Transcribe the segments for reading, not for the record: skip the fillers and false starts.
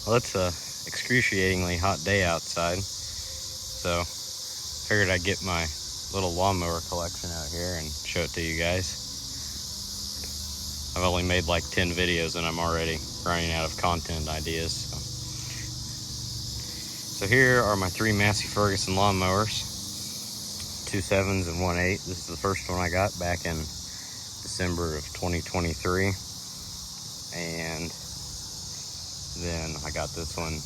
Well, it's a excruciatingly hot day outside, so figured I'd get my little lawnmower collection out here and show it to you guys. I've only made like 10 videos and I'm already running out of content ideas. So here are my 3 Massey Ferguson lawnmowers, 2 7s and 1 8. This is the first one I got back in December of 2023. And then I got this one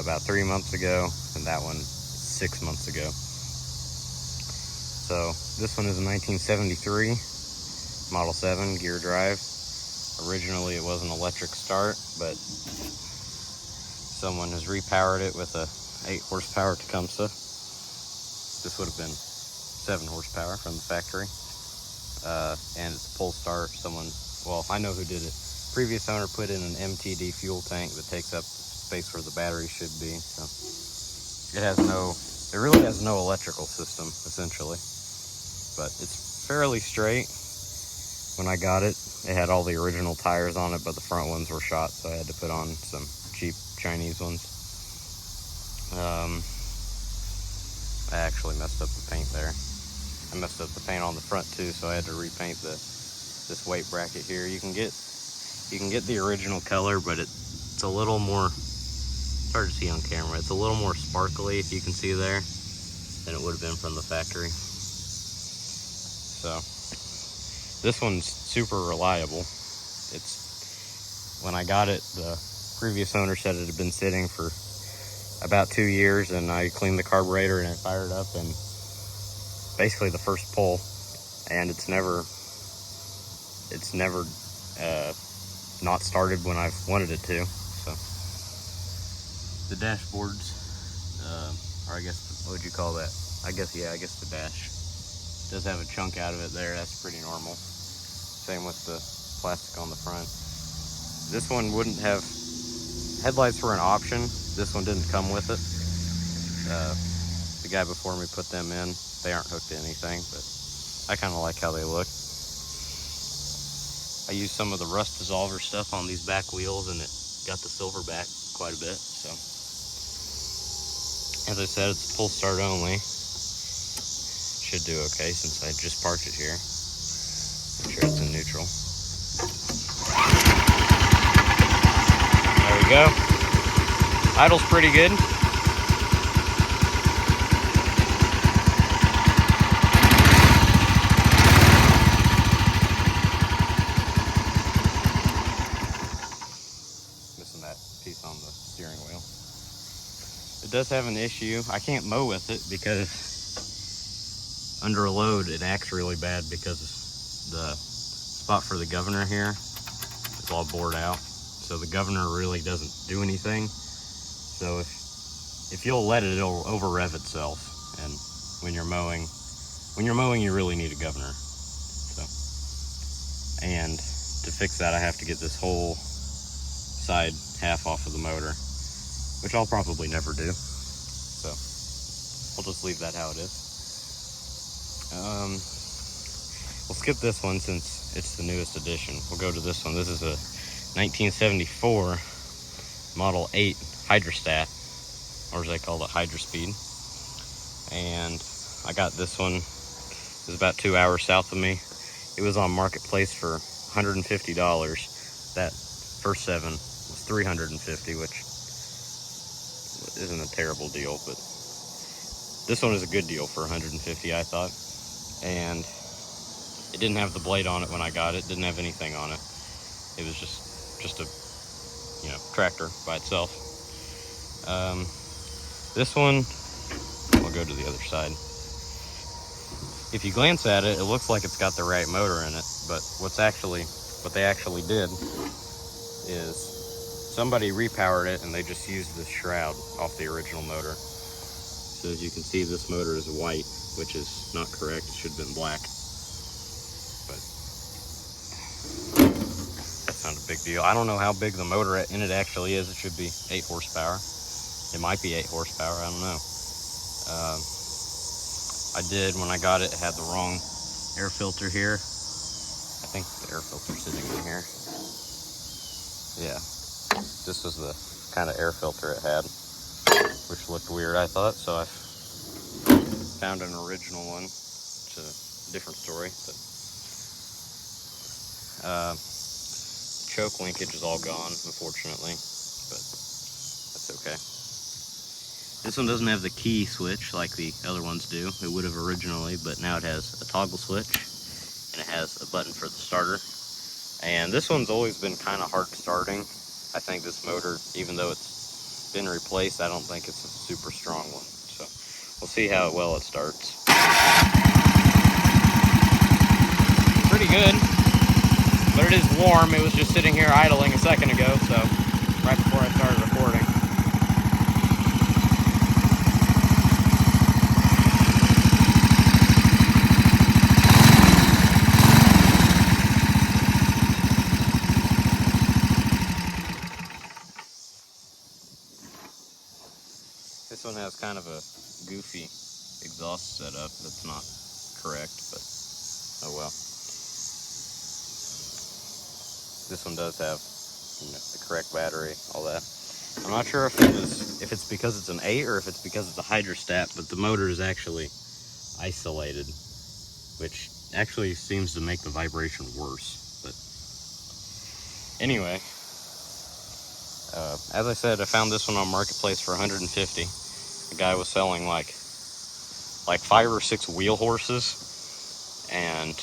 about 3 months ago, and that one 6 months ago. So this one is a 1973 Model 7 gear drive. Originally it was an electric start, but someone has repowered it with a 8 horsepower Tecumseh. This would have been 7 horsepower from the factory. And it's a pull start. Well, I know who did it. Previous owner put in an MTD fuel tank that takes up the space where the battery should be. So it really has no electrical system, essentially. But it's fairly straight. When I got it, it had all the original tires on it, but the front ones were shot, so I had to put on some cheap Chinese ones. I actually messed up the paint there. I messed up the paint on the front too, so I had to repaint this weight bracket here. You can get the original color, but it's a little more, it's hard to see on camera. It's a little more sparkly, if you can see there, than it would have been from the factory. So this one's super reliable. When I got it, the previous owner said it had been sitting for about 2 years, and I cleaned the carburetor and it fired up in basically the first pull, and it's never not started when I've wanted it to. So the dashboards, or I guess, what would you call that? I guess the dash does have a chunk out of it there. That's pretty normal. Same with the plastic on the front. This one wouldn't have, headlights were an option. This one didn't come with it. The guy before me put them in. They aren't hooked to anything, but I kind of like how they look. I used some of the rust dissolver stuff on these back wheels, and it got the silver back quite a bit. So, as I said, it's pull start only. Should do okay since I just parked it here. Make sure it's in neutral. There we go. Idle's pretty good. Missing that piece on the steering wheel. It does have an issue. I can't mow with it because under a load it acts really bad, because the spot for the governor here is all bored out. So the governor really doesn't do anything. So if you'll let it, it'll over rev itself. And when you're mowing, you really need a governor. So, and to fix that, I have to get this whole side half off of the motor, which I'll probably never do. So I'll just leave that how it is. We'll skip this one since it's the newest edition. We'll go to this one. This is a 1974 Model 8 Hydra Stat, or as they call it, Hydra Speed. And I got this one. It was about 2 hours south of me. It was on Marketplace for $150. That first 7 was $350, which isn't a terrible deal, but this one is a good deal for $150, I thought. And it didn't have the blade on it when I got it. Didn't have anything on it. It was just a tractor by itself. This one, I'll go to the other side. If you glance at it, it looks like it's got the right motor in it, but what they actually did is somebody repowered it, and they just used this shroud off the original motor. So as you can see, this motor is white, which is not correct. It should have been black. But that's not a big deal. I don't know how big the motor in it actually is. It should be 8 horsepower. It might be 8 horsepower, I don't know. I did, when I got it, it had the wrong air filter here. I think the air filter's sitting in here. Yeah. This was the kind of air filter it had, which looked weird, I thought, so I found an original one. It's a different story, but choke linkage is all gone, unfortunately, but that's okay. This one doesn't have the key switch like the other ones do. It would have originally, but now it has a toggle switch, and it has a button for the starter. And this one's always been kind of hard starting. I think this motor, even though it's been replaced, I don't think it's a super strong one. So we'll see how well it starts. Pretty good, but it is warm. It was just sitting here idling a second ago, so right before I started recording. This one has kind of a goofy exhaust setup that's not correct, but oh well. This one does have, you know, the correct battery, all that. I'm not sure if it's because it's an 8 or if it's because it's a Hydra stat, but the motor is actually isolated, which actually seems to make the vibration worse. But anyway, as I said, I found this one on Marketplace for $150. The guy was selling like 5 or 6 wheel horses, and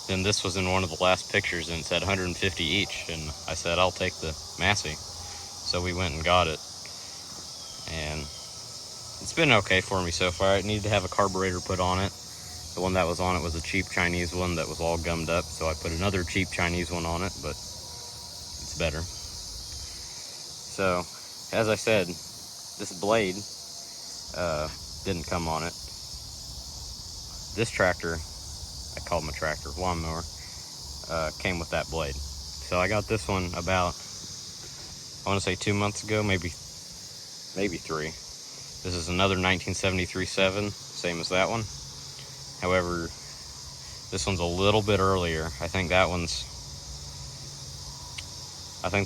then this was in one of the last pictures and it said 150 each, and I said I'll take the Massey. So we went and got it, and it's been okay for me so far. It needed to have a carburetor put on it. The one that was on it was a cheap Chinese one that was all gummed up, so I put another cheap Chinese one on it, but it's better. So, as I said, this blade didn't come on it. This tractor, I call them a tractor, lawnmower, came with that blade. So I got this one about, I want to say 2 months ago, maybe 3. This is another 1973 7, same as that one. However, this one's a little bit earlier. I think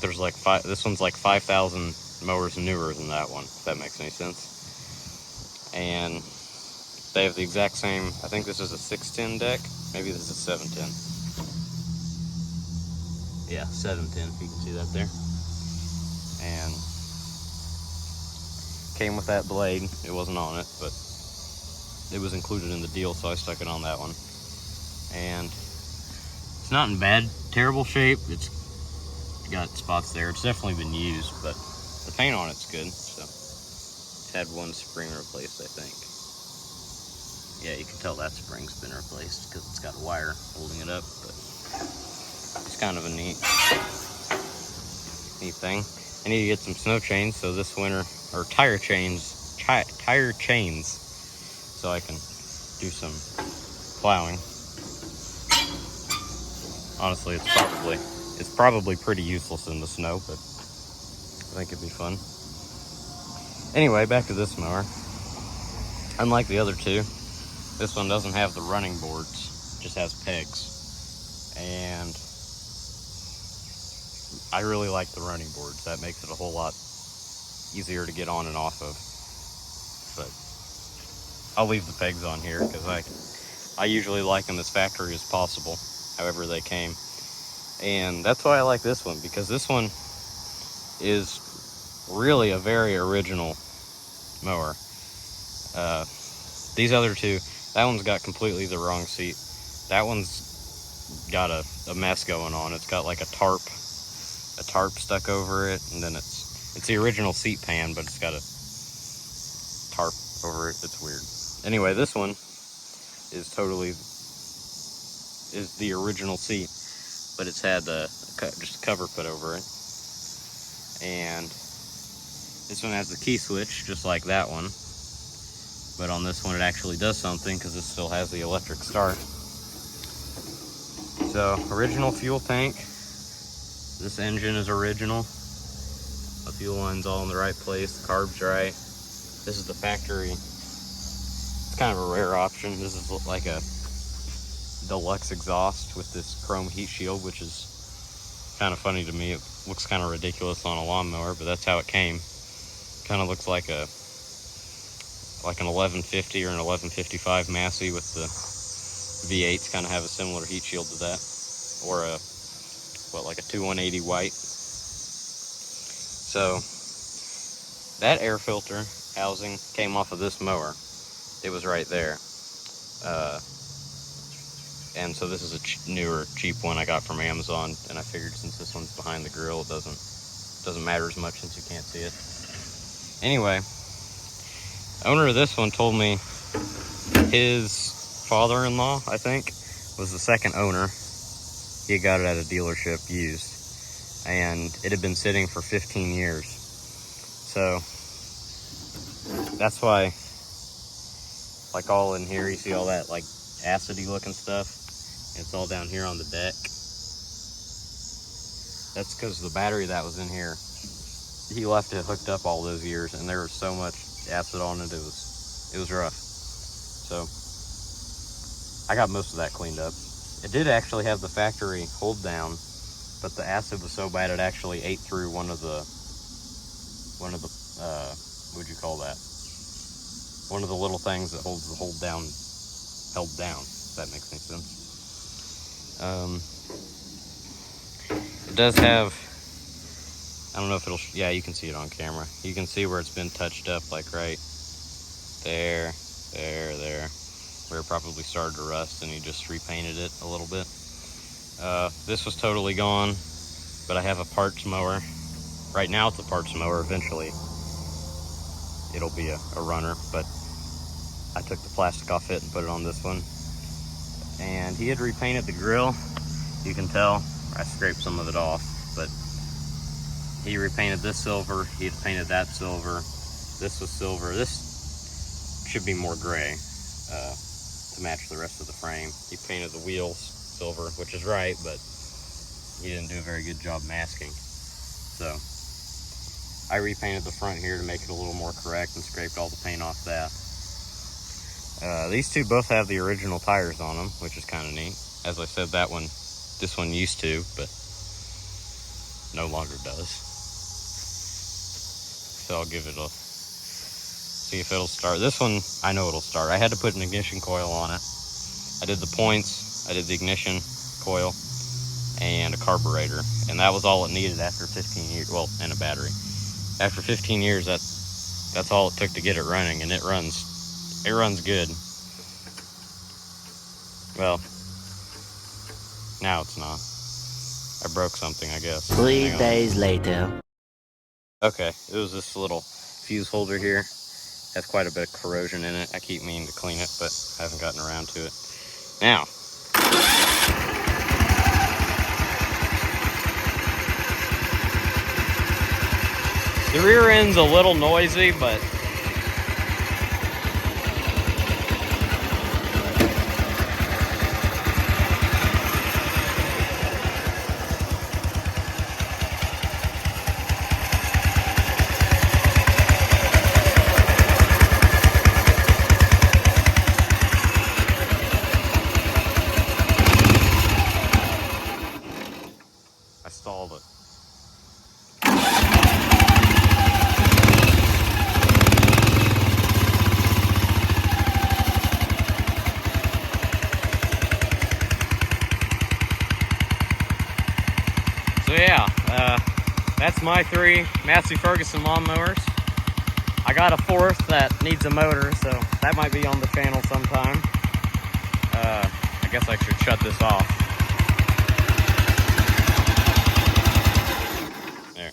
there's like this one's like 5,000 mowers newer than that one, if that makes any sense. And they have the exact same, I think this is a 610 deck, maybe this is a 710. Yeah, 710, if you can see that there. And came with that blade. It wasn't on it, but it was included in the deal, so I stuck it on that one. And it's not in terrible shape. It's got spots there. It's definitely been used, but the paint on it's good. So it's had one spring replaced, I think. Yeah, you can tell that spring's been replaced because it's got a wire holding it up, but it's kind of a neat thing. I need to get some snow chains so this winter, or tire chains, so I can do some plowing. Honestly, it's probably pretty useless in the snow, but I think it'd be fun. Anyway, back to this mower. Unlike the other two, this one doesn't have the running boards, it just has pegs. And I really like the running boards. That makes it a whole lot easier to get on and off of. But I'll leave the pegs on here because I usually like them as factory as possible, however they came. And that's why I like this one, because this one is really a very original mower. These other two, that one's got completely the wrong seat. That one's got a mess going on. It's got like a tarp stuck over it, and then it's the original seat pan, but it's got a tarp over it. It's weird. Anyway, this one is the original seat, but it's had just a cover put over it. And this one has the key switch, just like that one. But on this one, it actually does something because it still has the electric start. So, original fuel tank. This engine is original. The fuel line's all in the right place. The carb's right. This is the factory. It's kind of a rare option. This is like a deluxe exhaust with this chrome heat shield, which is kind of funny to me. looks kind of ridiculous on a lawnmower, but that's how it came. Kind of looks like an 1150 or an 1155 Massey with the V8s. Kind of have a similar heat shield to that, or like a 2180 white. So that air filter housing came off of this mower. It was right there. And so this is a newer, cheap one I got from Amazon, and I figured since this one's behind the grill, it doesn't matter as much since you can't see it. Anyway, owner of this one told me his father-in-law, I think, was the second owner. He got it at a dealership used, and it had been sitting for 15 years. So that's why, like, all in here, you see all that like acidy looking stuff. It's all down here on the deck. That's because the battery that was in here, he left it hooked up all those years, and there was so much acid on it, it was rough. So I got most of that cleaned up. It did actually have the factory hold down, but the acid was so bad it actually ate through one of the what'd you call that? One of the little things that holds the held down, if that makes any sense. It does have, I don't know if it'll, yeah, you can see it on camera. You can see where it's been touched up, like right there, where it probably started to rust, and he just repainted it a little bit. This was totally gone, but I have a parts mower. Right now it's a parts mower. Eventually it'll be a runner, but I took the plastic off it and put it on this one. And he had repainted the grill. You can tell I scraped some of it off, but he repainted this silver. He had painted that silver. This was silver. This should be more gray to match the rest of the frame. He painted the wheels silver, which is right, but he didn't do a very good job masking. So I repainted the front here to make it a little more correct and scraped all the paint off that. These two both have the original tires on them, which is kind of neat. As I said, this one used to, but no longer does. So I'll give it see if it'll start. This one, I know it'll start. I had to put an ignition coil on it. I did the points, I did the ignition coil, and a carburetor. And that was all it needed after 15 years, well, and a battery. After 15 years, that's all it took to get it running, and it runs good. Well, now it's not. I broke something, I guess. 3 days later. Okay, it was this little fuse holder here. Has quite a bit of corrosion in it. I keep meaning to clean it, but I haven't gotten around to it. Now, the rear end's a little noisy, but I stalled it. So yeah, that's my 3 Massey Ferguson lawnmowers. I got a 4th that needs a motor, so that might be on the channel sometime. I guess I should shut this off. There.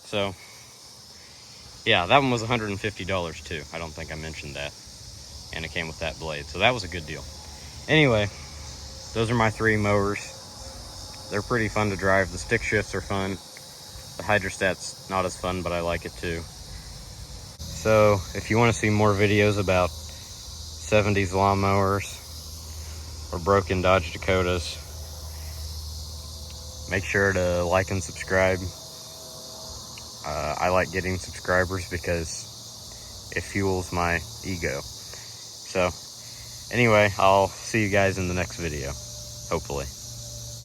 So, yeah, that one was $150 too. I don't think I mentioned that. And it came with that blade, so that was a good deal. Anyway, those are my 3 mowers. They're pretty fun to drive. The stick shifts are fun. The Hydra Stat's not as fun, but I like it too. So if you want to see more videos about 70s lawnmowers or broken Dodge Dakotas, make sure to like and subscribe. I like getting subscribers because it fuels my ego. So anyway, I'll see you guys in the next video, hopefully.